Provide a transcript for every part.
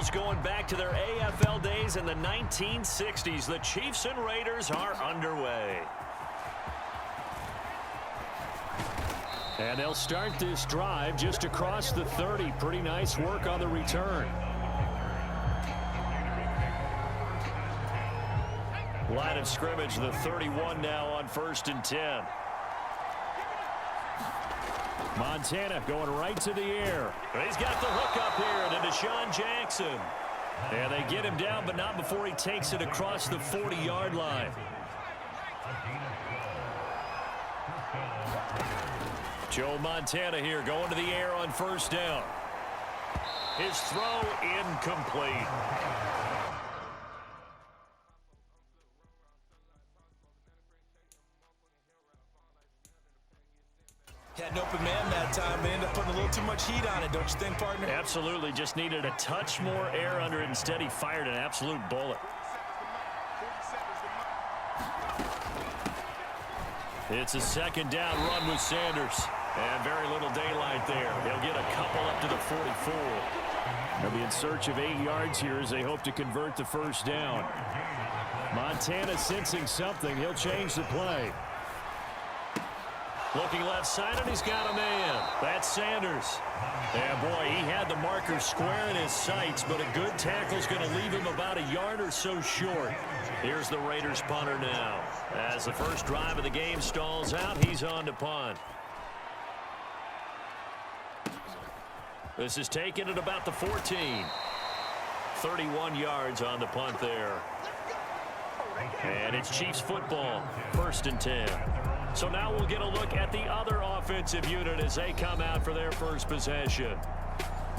Raiders going back to their AFL days in the 1960s. The Chiefs and Raiders are underway. And they'll start this drive just across the 30. Pretty nice work on the return. Line of scrimmage, the 31 now on 1st and 10. Montana going right to the air. He's got the hook up here to Deshaun Jackson. And they get him down, but not before he takes it across the 40-yard line. Joe Montana here going to the air on 1st down. His throw incomplete. Had an open man that time. They ended up putting a little too much heat on it, don't you think, partner? Absolutely. Just needed a touch more air under it. Instead, he fired an absolute bullet. It's a 2nd down run with Sanders. And very little daylight there. They'll get a couple up to the 44. They'll be in search of 8 yards here as they hope to convert the 1st down. Montana sensing something. He'll change the play. Looking left side, and he's got a man. That's Sanders. And, boy, he had the marker square in his sights, but a good tackle's going to leave him about a yard or so short. Here's the Raiders punter now. As the first drive of the game stalls out, he's on to punt. This is taken at about the 14. 31 yards on the punt there. And it's Chiefs football, 1st and 10. So now we'll get a look at the other offensive unit as they come out for their first possession.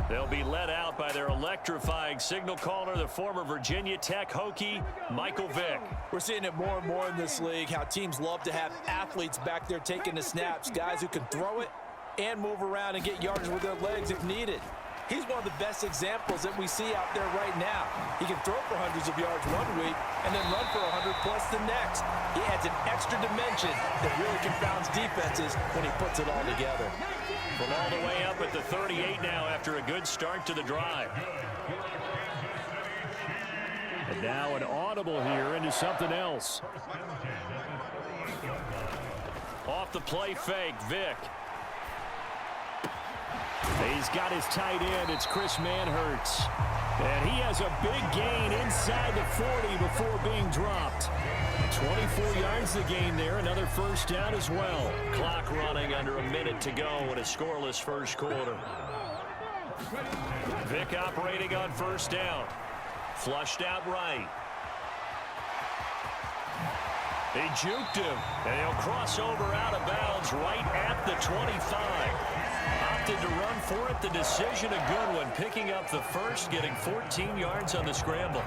They'll be led out by their electrifying signal caller, the former Virginia Tech Hokie, Michael Vick. We're seeing it more and more in this league, how teams love to have athletes back there taking the snaps, guys who can throw it and move around and get yardage with their legs if needed. He's one of the best examples that we see out there right now. He can throw for hundreds of yards one week and then run for 100+ the next. He adds an extra dimension that really confounds defenses when he puts it all together. From all the way up at the 38 now after a good start to the drive. And now an audible here into something else. Off the play fake, Vick. He's got his tight end. It's Chris Manhertz. And he has a big gain inside the 40 before being dropped. 24 yards the gain there. Another 1st down as well. Clock running under a minute to go in a scoreless 1st quarter. Vick operating on 1st down. Flushed out right. He juked him. And he'll cross over out of bounds right at the 25. Opted to run for it. The decision a good one. Picking up the 1st, getting 14 yards on the scramble.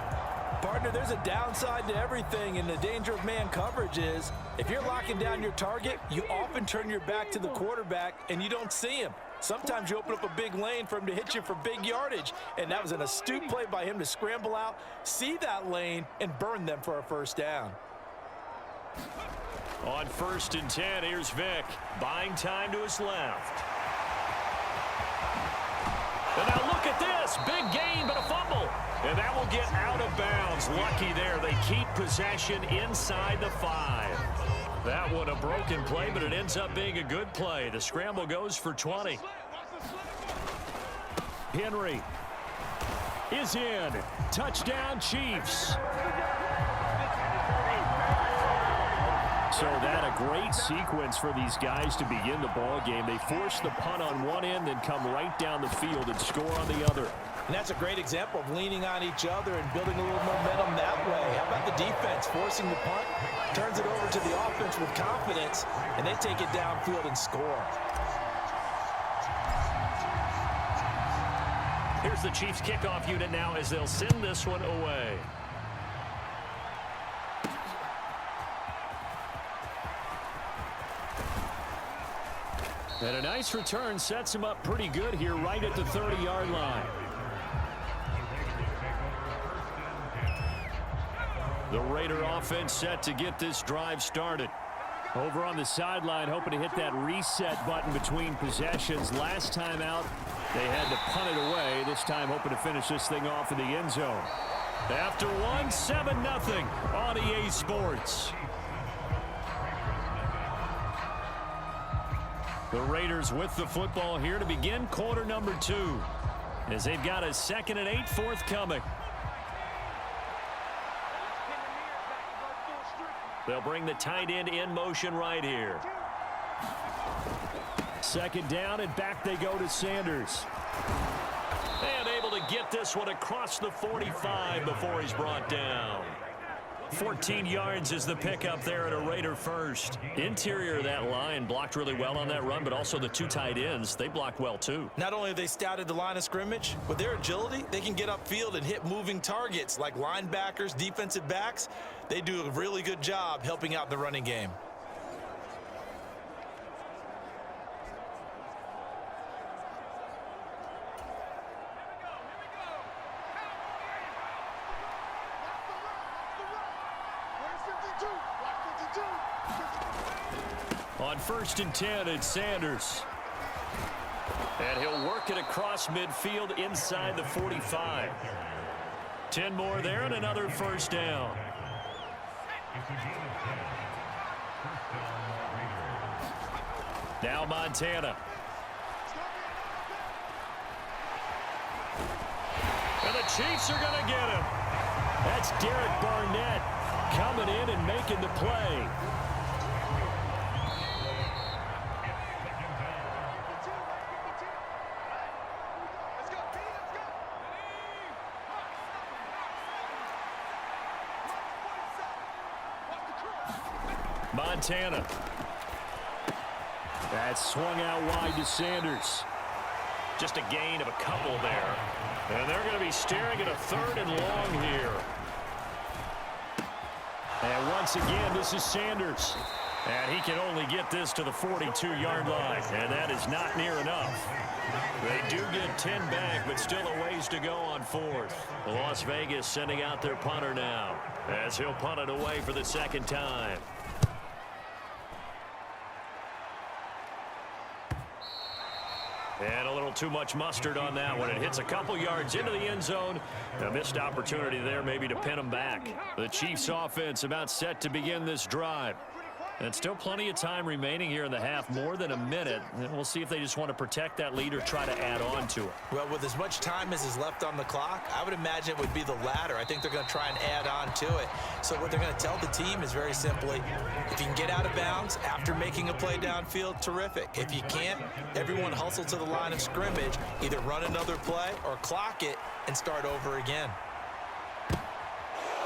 Partner, there's a downside to everything, and the danger of man coverage is if you're locking down your target, you often turn your back to the quarterback and you don't see him. Sometimes you open up a big lane for him to hit you for big yardage, and that was an astute play by him to scramble out, see that lane, and burn them for a 1st down. On 1st and 10, here's Vick. Buying time to his left. And now look at this. Big gain, but a fumble. And that will get out of bounds. Lucky there. They keep possession inside the 5. That one a broken play, but it ends up being a good play. The scramble goes for 20. Henry is in. Touchdown, Chiefs. So that a great sequence for these guys to begin the ball game. They force the punt on one end, then come right down the field and score on the other. And that's a great example of leaning on each other and building a little momentum that way. How about the defense forcing the punt, turns it over to the offense with confidence, and they take it downfield and score. Here's the Chiefs kickoff unit now as they'll send this one away. And a nice return sets him up pretty good here right at the 30-yard line. The Raider offense set to get this drive started. Over on the sideline, hoping to hit that reset button between possessions. Last time out, They had to punt it away, this time hoping to finish this thing off in the end zone. After one, 7-0 on EA Sports. The Raiders with the football here to begin quarter number 2, as they've got a 2nd and 8 forthcoming. They'll bring the tight end in motion right here. 2nd down, and back they go to Sanders. And able to get this one across the 45 before he's brought down. 14 yards is the pickup there at a Raider first. Interior of that line blocked really well on that run, but also the 2 tight ends, they blocked well too. Not only have they scouted the line of scrimmage, with their agility, they can get upfield and hit moving targets like linebackers, defensive backs. They do a really good job helping out the running game. On 1st and 10, it's Sanders. And he'll work it across midfield inside the 45. 10 more there and another 1st down. Now Montana. And the Chiefs are going to get him. That's Derek Barnett coming in and making the play. Montana. That's swung out wide to Sanders. Just a gain of a couple there. And they're going to be staring at a 3rd and long here. And once again, this is Sanders. And he can only get this to the 42-yard line. And that is not near enough. They do get 10 back, but still a ways to go on 4th. Las Vegas sending out their punter now, as he'll punt it away for the 2nd time. And a little too much mustard on that one. It hits a couple yards into the end zone. A missed opportunity there maybe to pin them back. The Chiefs offense about set to begin this drive. And still plenty of time remaining here in the half, more than a minute. And we'll see if they just want to protect that lead or try to add on to it. Well, with as much time as is left on the clock, I would imagine it would be the latter. I think they're going to try and add on to it. So what they're going to tell the team is very simply, if you can get out of bounds after making a play downfield, terrific. If you can't, everyone hustle to the line of scrimmage, either run another play or clock it and start over again.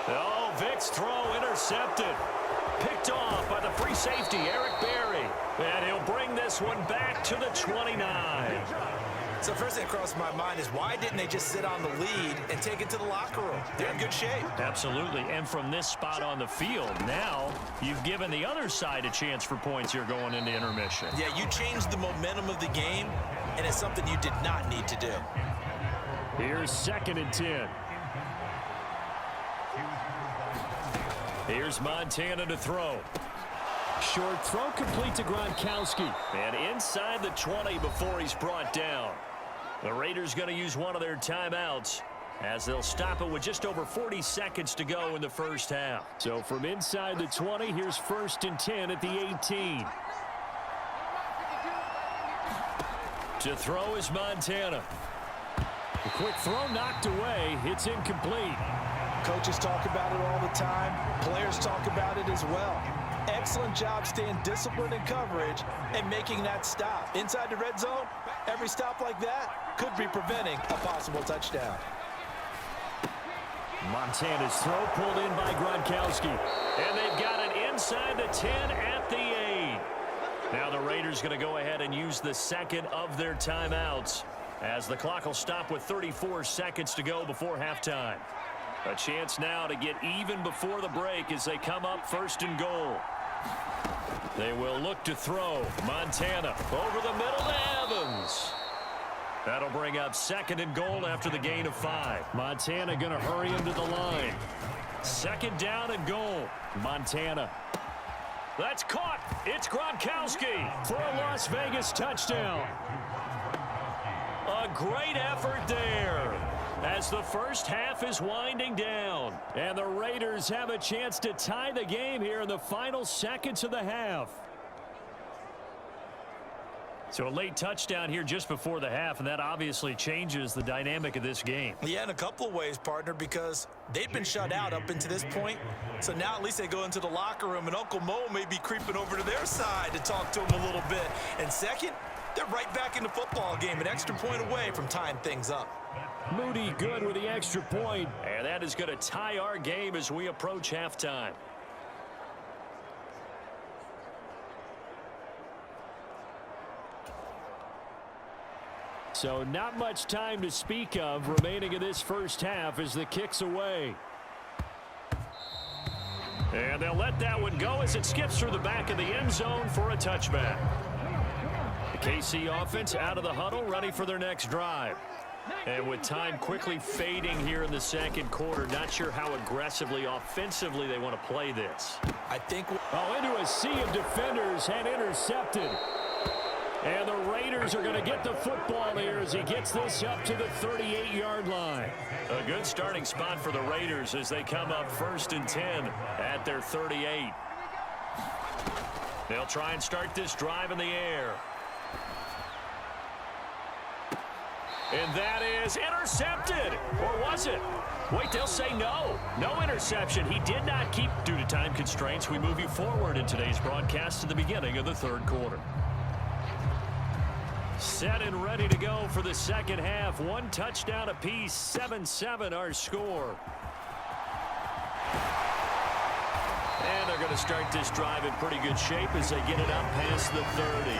Oh, Vic's throw intercepted. Picked off by the free safety, Eric Berry. And he'll bring this one back to the 29. So first thing that crossed my mind is, why didn't they just sit on the lead and take it to the locker room? They're in good shape. Absolutely. And from this spot on the field, now you've given the other side a chance for points here going into intermission. Yeah, you changed the momentum of the game, and it's something you did not need to do. Here's 2nd and 10. Here's Montana to throw. Short throw complete to Gronkowski. And inside the 20 before he's brought down. The Raiders going to use one of their timeouts, as they'll stop it with just over 40 seconds to go in the first half. So from inside the 20, here's 1st and 10 at the 18. To throw is Montana. The quick throw knocked away. It's incomplete. Coaches talk about it all the time. Players talk about it as well. Excellent job staying disciplined in coverage and making that stop. Inside the red zone, every stop like that could be preventing a possible touchdown. Montana's throw pulled in by Gronkowski. And they've got it inside the 10 at the 8. Now the Raiders going to go ahead and use the 2nd of their timeouts, as the clock will stop with 34 seconds to go before halftime. A chance now to get even before the break as they come up 1st and goal. They will look to throw. Montana over the middle to Evans. That'll bring up 2nd and goal after the gain of 5. Montana going to hurry him to the line. 2nd down and goal. Montana. That's caught. It's Gronkowski for a Las Vegas touchdown. a great effort there as the first half is winding down. And the Raiders have a chance to tie the game here in the final seconds of the half. So a late touchdown here just before the half, and that obviously changes the dynamic of this game. Yeah, in a couple of ways, partner, because they've been shut out up until this point. So now at least they go into the locker room, and Uncle Mo may be creeping over to their side to talk to him a little bit. And second, they're right back in the football game, an extra point away from tying things up. Moody good with the extra point, and that is going to tie our game as we approach halftime. So not much time to speak of remaining in this first half as the kick's away. And they'll let that one go as it skips through the back of the end zone for a touchback. The KC offense out of the huddle, ready for their next drive. And with time quickly fading here in the second quarter, not sure how aggressively, offensively they want to play this. I think... into a sea of defenders and intercepted. And the Raiders are going to get the football here as he gets this up to the 38-yard line. A good starting spot for the Raiders as they come up 1st and 10 at their 38. They'll try and start this drive in the air. And that is intercepted. Or was it? Wait, they'll say no. No interception. He did not keep due to time constraints. We move you forward in today's broadcast to the beginning of the third quarter. Set and ready to go for the second half. One touchdown apiece, 7-7 our score. And they're going to start this drive in pretty good shape as they get it up past the 30.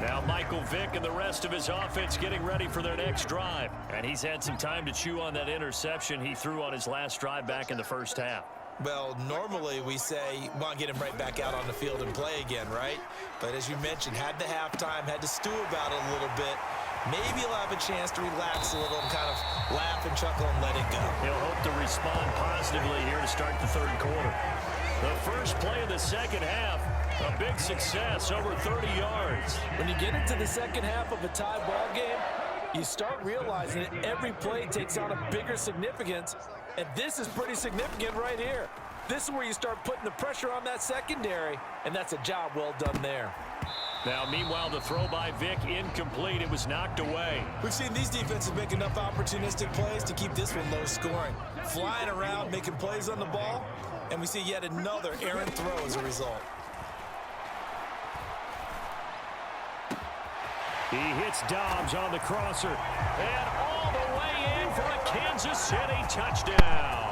Now Michael Vick and the rest of his offense getting ready for their next drive. And he's had some time to chew on that interception he threw on his last drive back in the first half. Well, normally we say, want to get him right back out on the field and play again, right? But as you mentioned, had the halftime, had to stew about it a little bit. Maybe he'll have a chance to relax a little and kind of laugh and chuckle and let it go. He'll hope to respond positively here to start the third quarter. The first play of the second half, a big success, over 30 yards. When you get into the second half of a tie ball game, you start realizing that every play takes on a bigger significance. And this is pretty significant right here. This is where you start putting the pressure on that secondary, and that's a job well done there. Now, meanwhile, the throw by Vick incomplete. It was knocked away. We've seen these defenses make enough opportunistic plays to keep this one low scoring. Flying around, making plays on the ball, and we see yet another errant throw as a result. He hits Dobbs on the crosser. And all the way in for a Kansas City touchdown.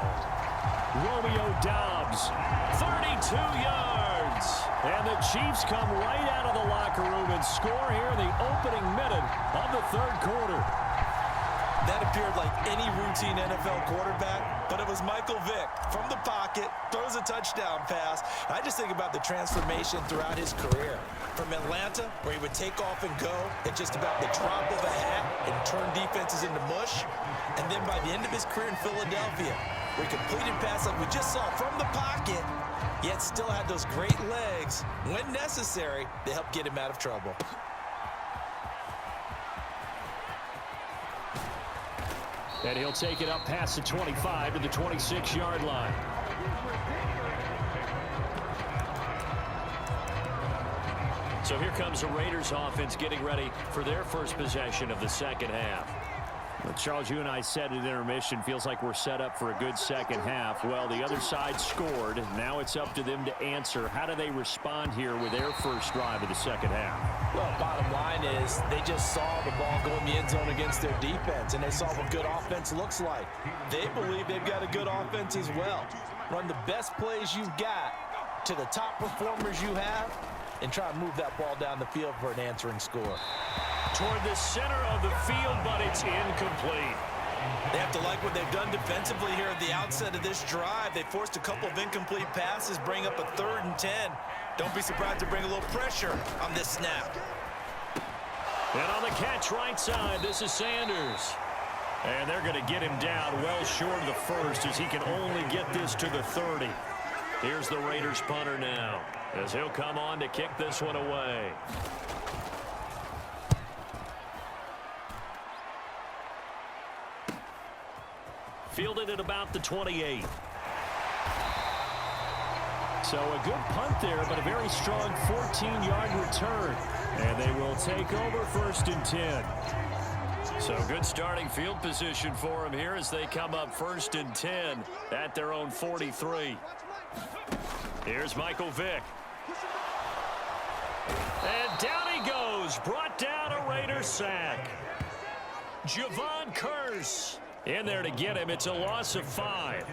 Romeo Dobbs, 32 yards. And the Chiefs come right out of the locker room and score here in the opening minute of the third quarter. That appeared like any routine NFL quarterback, but it was Michael Vick from the pocket, throws a touchdown pass. I just think about the transformation throughout his career. From Atlanta, where he would take off and go at just about the drop of a hat and turn defenses into mush. And then by the end of his career in Philadelphia, where he completed passes like we just saw from the pocket, yet still had those great legs, when necessary, to help get him out of trouble. And he'll take it up past the 25 to the 26-yard line. So here comes the Raiders offense getting ready for their first possession of the second half. Well, Charles, you and I said at intermission, feels like we're set up for a good second half. Well, the other side scored. Now it's up to them to answer. How do they respond here with their first drive of the second half? Well, bottom line is they just saw the ball go in the end zone against their defense, and they saw what good offense looks like. They believe they've got a good offense as well. Run the best plays you've got to the top performers you have, and try to move that ball down the field for an answering score. Toward the center of the field, but it's incomplete. They have to like what they've done defensively here at the outset of this drive. They forced a couple of incomplete passes, bring up a 3rd and 10. Don't be surprised to bring a little pressure on this snap. And on the catch right side, this is Sanders. And they're going to get him down well short of the first as he can only get this to the 30. Here's the Raiders punter now, as he'll come on to kick this one away. Fielded at about the 28. So a good punt there, but a very strong 14-yard return. And they will take over 1st and 10. So good starting field position for them here as they come up 1st and 10 at their own 43. Here's Michael Vick. And down he goes. Brought down a Raiders sack. Javon Curse in there to get him. It's a loss of 5.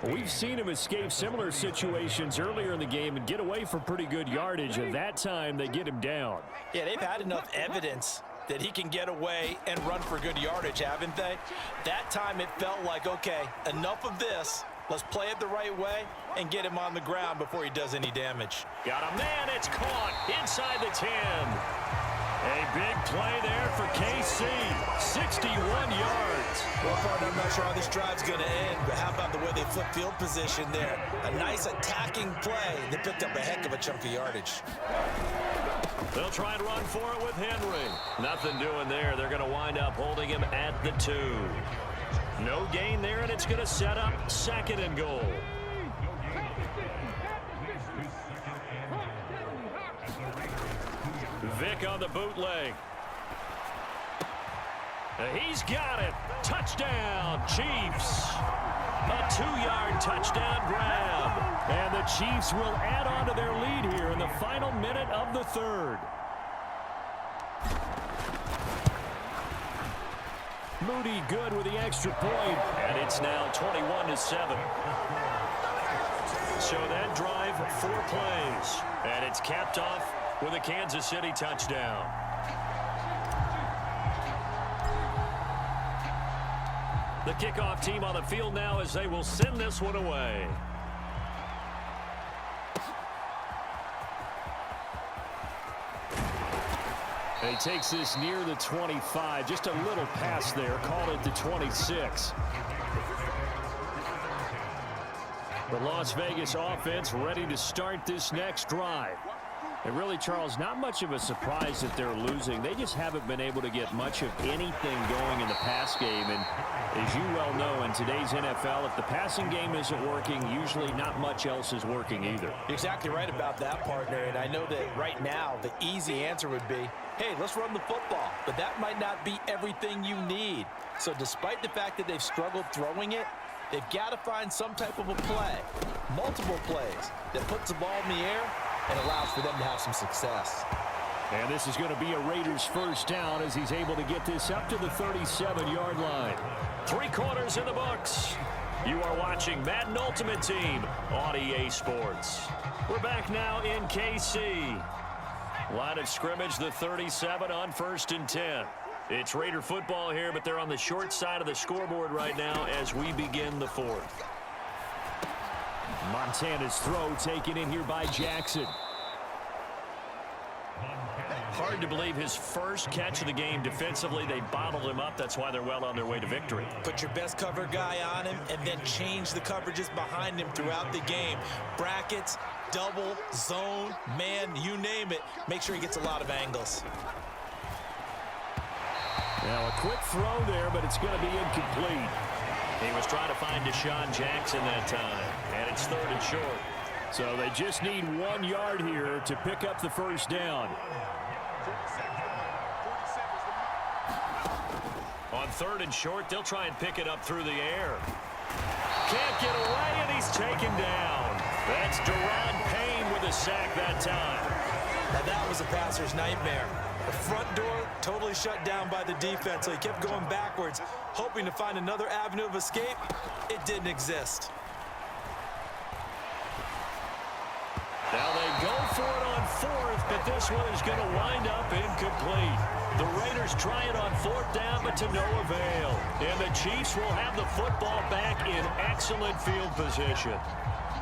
We've seen him escape similar situations earlier in the game and get away for pretty good yardage, and that time they get him down. Yeah, they've had enough evidence that he can get away and run for good yardage, haven't they? That time it felt like, okay, enough of this. Let's play it the right way and get him on the ground before he does any damage. Got a man. It's caught inside the 10. A big play there for KC. 61 yards. Well, partner, I'm not sure how this drive's going to end, but how about the way they flip field position there? A nice attacking play that picked up a heck of a chunk of yardage. They'll try and run for it with Henry. Nothing doing there. They're going to wind up holding him at the 2. No gain there, and it's going to set up 2nd and goal. Vick on the bootleg. He's got it. Touchdown, Chiefs. A 2-yard touchdown grab. And the Chiefs will add on to their lead here in the final minute of the 3rd. Moody good with the extra point. And it's now 21-7. So that drive, 4 plays. And it's capped off with a Kansas City touchdown. The kickoff team on the field now as they will send this one away. He takes this near the 25. Just a little pass there. Call it the 26. The Las Vegas offense ready to start this next drive. And really, Charles, not much of a surprise that they're losing. They just haven't been able to get much of anything going in the pass game. And as you well know, in today's NFL, if the passing game isn't working, usually not much else is working either. You're exactly right about that, partner. And I know that right now the easy answer would be, hey, let's run the football. But that might not be everything you need. So despite the fact that they've struggled throwing it, they've got to find some type of a play, multiple plays, that puts the ball in the air and allows for them to have some success. And this is going to be a Raiders 1st down as he's able to get this up to the 37-yard line. 3 quarters in the books. You are watching Madden Ultimate Team on EA Sports. We're back now in KC. Line of scrimmage, the 37 on 1st and 10. It's Raider football here, but they're on the short side of the scoreboard right now as we begin the 4th. Montana's throw taken in here by Jackson. Hard to believe his first catch of the game defensively. They bottled him up. That's why they're well on their way to victory. Put your best cover guy on him and then change the coverages behind him throughout the game. Brackets, double, zone, man, you name it. Make sure he gets a lot of angles. Now a quick throw there, but it's going to be incomplete. He was trying to find Deshaun Jackson that time, and it's 3rd and short. So they just need 1 yard here to pick up the 1st down. On 3rd and short, they'll try and pick it up through the air. Can't get away, and he's taken down. That's Deron Payne with a sack that time. Now that was a passer's nightmare. The front door totally shut down by the defense, so he kept going backwards, hoping to find another avenue of escape. It didn't exist. Now they go for it on 4th, but this one is going to wind up incomplete. The Raiders try it on 4th down, but to no avail. And the Chiefs will have the football back in excellent field position.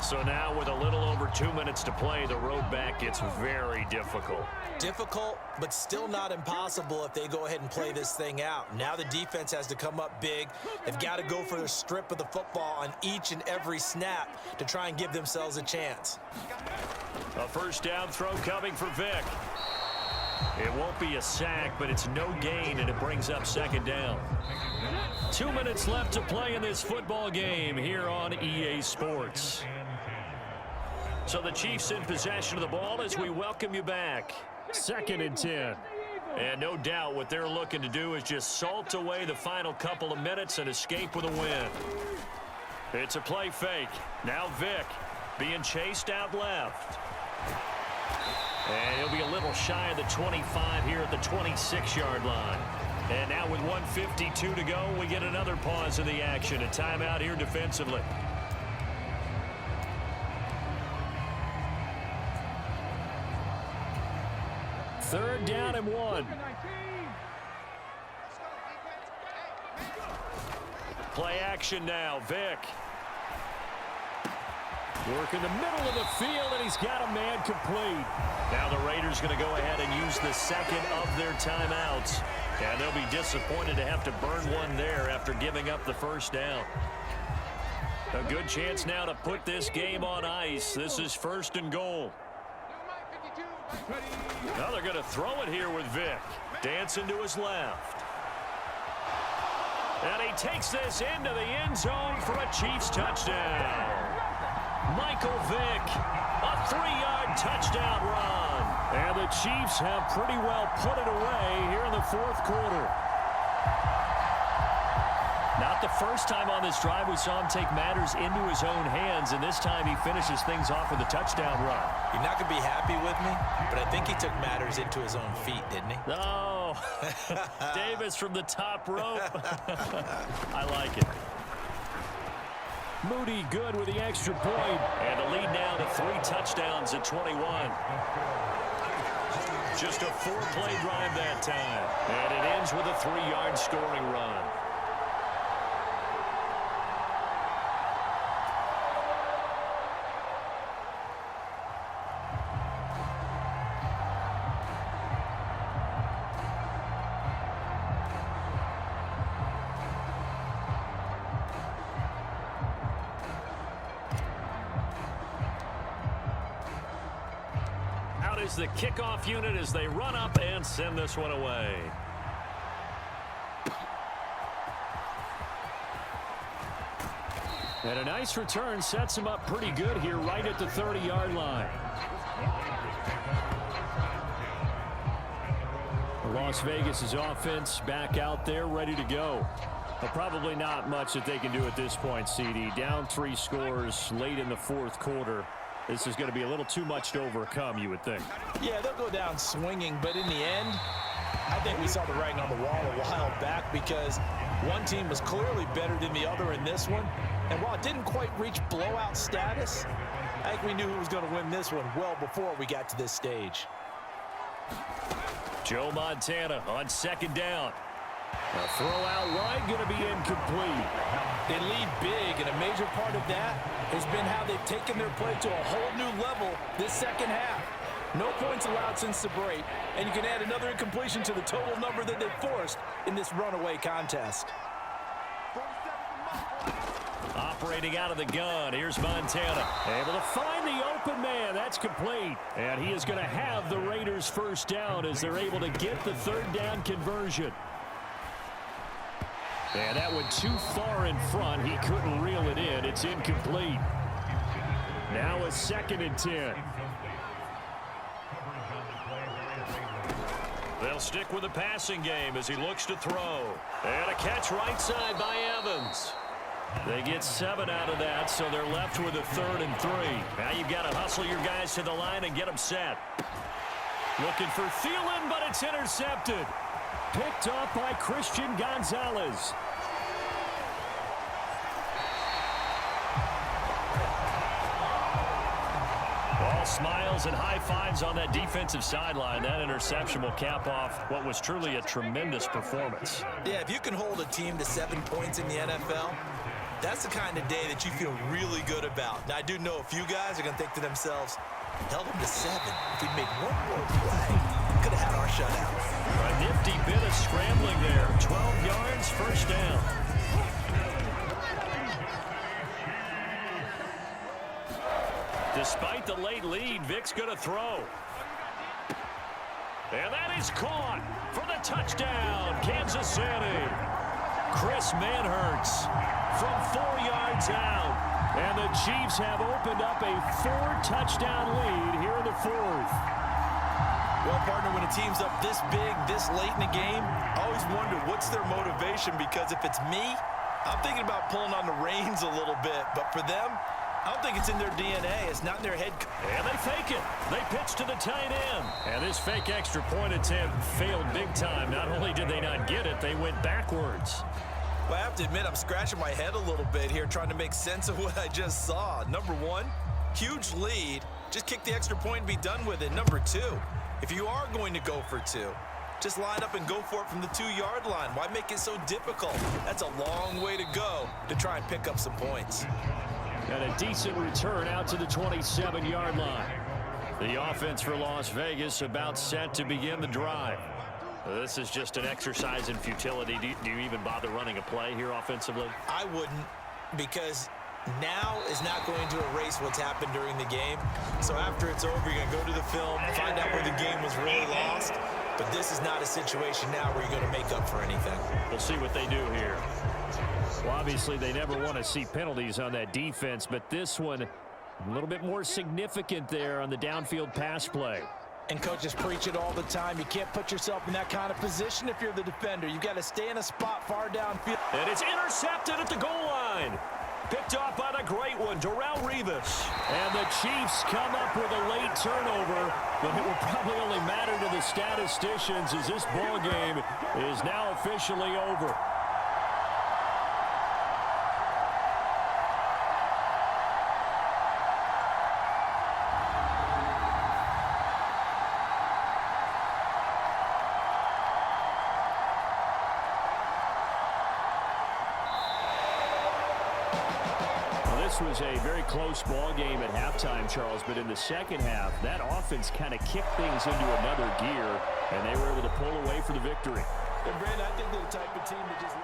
So now with a little over 2 minutes to play, the road back gets very difficult. Difficult, but still not impossible if they go ahead and play this thing out. Now the defense has to come up big. They've got to go for the strip of the football on each and every snap to try and give themselves a chance. A first down throw coming for Vic. It won't be a sack, but it's no gain, and it brings up second down. 2 minutes left to play in this football game here on EA Sports. So the Chiefs in possession of the ball as we welcome you back. 2nd and 10. And no doubt what they're looking to do is just salt away the final couple of minutes and escape with a win. It's a play fake. Now Vic being chased out left. And he'll be a little shy of the 25 here at the 26-yard line. And now with 1:52 to go, we get another pause in the action. A timeout here defensively. Third down and 1. Play action now. Vic. Work in the middle of the field, and he's got a man complete. Now the Raiders going to go ahead and use the second of their timeouts. And they'll be disappointed to have to burn one there after giving up the first down. A good chance now to put this game on ice. This is 1st and goal. Now they're going to throw it here with Vic. Dancing to his left. And he takes this into the end zone for a Chiefs touchdown. Michael Vick, a 3-yard touchdown run. And the Chiefs have pretty well put it away here in the 4th quarter. Not the first time on this drive we saw him take matters into his own hands, and this time he finishes things off with a touchdown run. You're not going to be happy with me, but I think he took matters into his own feet, didn't he? No. Davis from the top rope. I like it. Moody good with the extra point. And the lead now to 3 touchdowns at 21. Just a 4-play drive that time. And it ends with a 3-yard scoring run. Is the kickoff unit as they run up and send this one away. And a nice return sets him up pretty good here right at the 30-yard line. Las Vegas's offense back out there ready to go. But probably not much that they can do at this point, CD. Down 3 scores late in the 4th quarter. This is going to be a little too much to overcome, you would think. Yeah, they'll go down swinging, but in the end, I think we saw the writing on the wall a while back because one team was clearly better than the other in this one. And while it didn't quite reach blowout status, I think we knew who was going to win this one well before we got to this stage. Joe Montana on 2nd down. A throw out wide going to be incomplete. They lead big, and a major part of that has been how they've taken their play to a whole new level this second half. No points allowed since the break, and you can add another incompletion to the total number that they forced in this runaway contest. Operating out of the gun, here's Montana. Able to find the open man. That's complete. And he is going to have the Raiders first down as they're able to get the 3rd down conversion. And that went too far in front. He couldn't reel it in. It's incomplete. Now a 2nd and 10. They'll stick with the passing game as he looks to throw. And a catch right side by Evans. They get 7 out of that, so they're left with a 3rd and 3. Now you've got to hustle your guys to the line and get them set. Looking for Thielen, but it's intercepted. Picked up by Christian Gonzalez. All smiles and high fives on that defensive sideline. That interception will cap off what was truly a tremendous performance. Yeah, if you can hold a team to 7 points in the NFL, That's the kind of day that you feel really good about. Now, I do know a few guys are going to think to themselves, held him to 7. If he'd made one more play, could have had our shutout. A nifty bit of scrambling there. 12 yards, first down. Despite the late lead, Vic's going to throw. And that is caught for the touchdown, Kansas City. Chris Manhertz from 4 yards out. And the Chiefs have opened up a 4-touchdown lead here in the 4th. Well, partner, when a team's up this big, this late in the game, I always wonder what's their motivation, because if it's me, I'm thinking about pulling on the reins a little bit. But for them, I don't think it's in their DNA. It's not in their head. And they fake it. They pitch to the tight end. And this fake extra point attempt failed big time. Not only did they not get it, they went backwards. Well, I have to admit, I'm scratching my head a little bit here trying to make sense of what I just saw. Number one, huge lead. Just kick the extra point and be done with it. Number two, if you are going to go for 2, just line up and go for it from the 2-yard line. Why make it so difficult? That's a long way to go to try and pick up some points. And a decent return out to the 27-yard line. The offense for Las Vegas about set to begin the drive. This is just an exercise in futility. Do you even bother running a play here offensively? I wouldn't, because now is not going to erase what's happened during the game. So after it's over, you're going to go to the film, find out where the game was really lost. But this is not a situation now where you're going to make up for anything. We'll see what they do here. Well, obviously, they never want to see penalties on that defense, but this one a little bit more significant there on the downfield pass play. And coaches preach it all the time. You can't put yourself in that kind of position if you're the defender. You've got to stay in a spot far downfield. And it's intercepted at the goal line. Picked off by the great one, Darrelle Revis. And the Chiefs come up with a late turnover, but it will probably only matter to the statisticians as this ball game is now officially over. This was a very close ball game at halftime, Charles, but in the second half, that offense kind of kicked things into another gear, and they were able to pull away for the victory. And Brandon, I think they're the type of team that just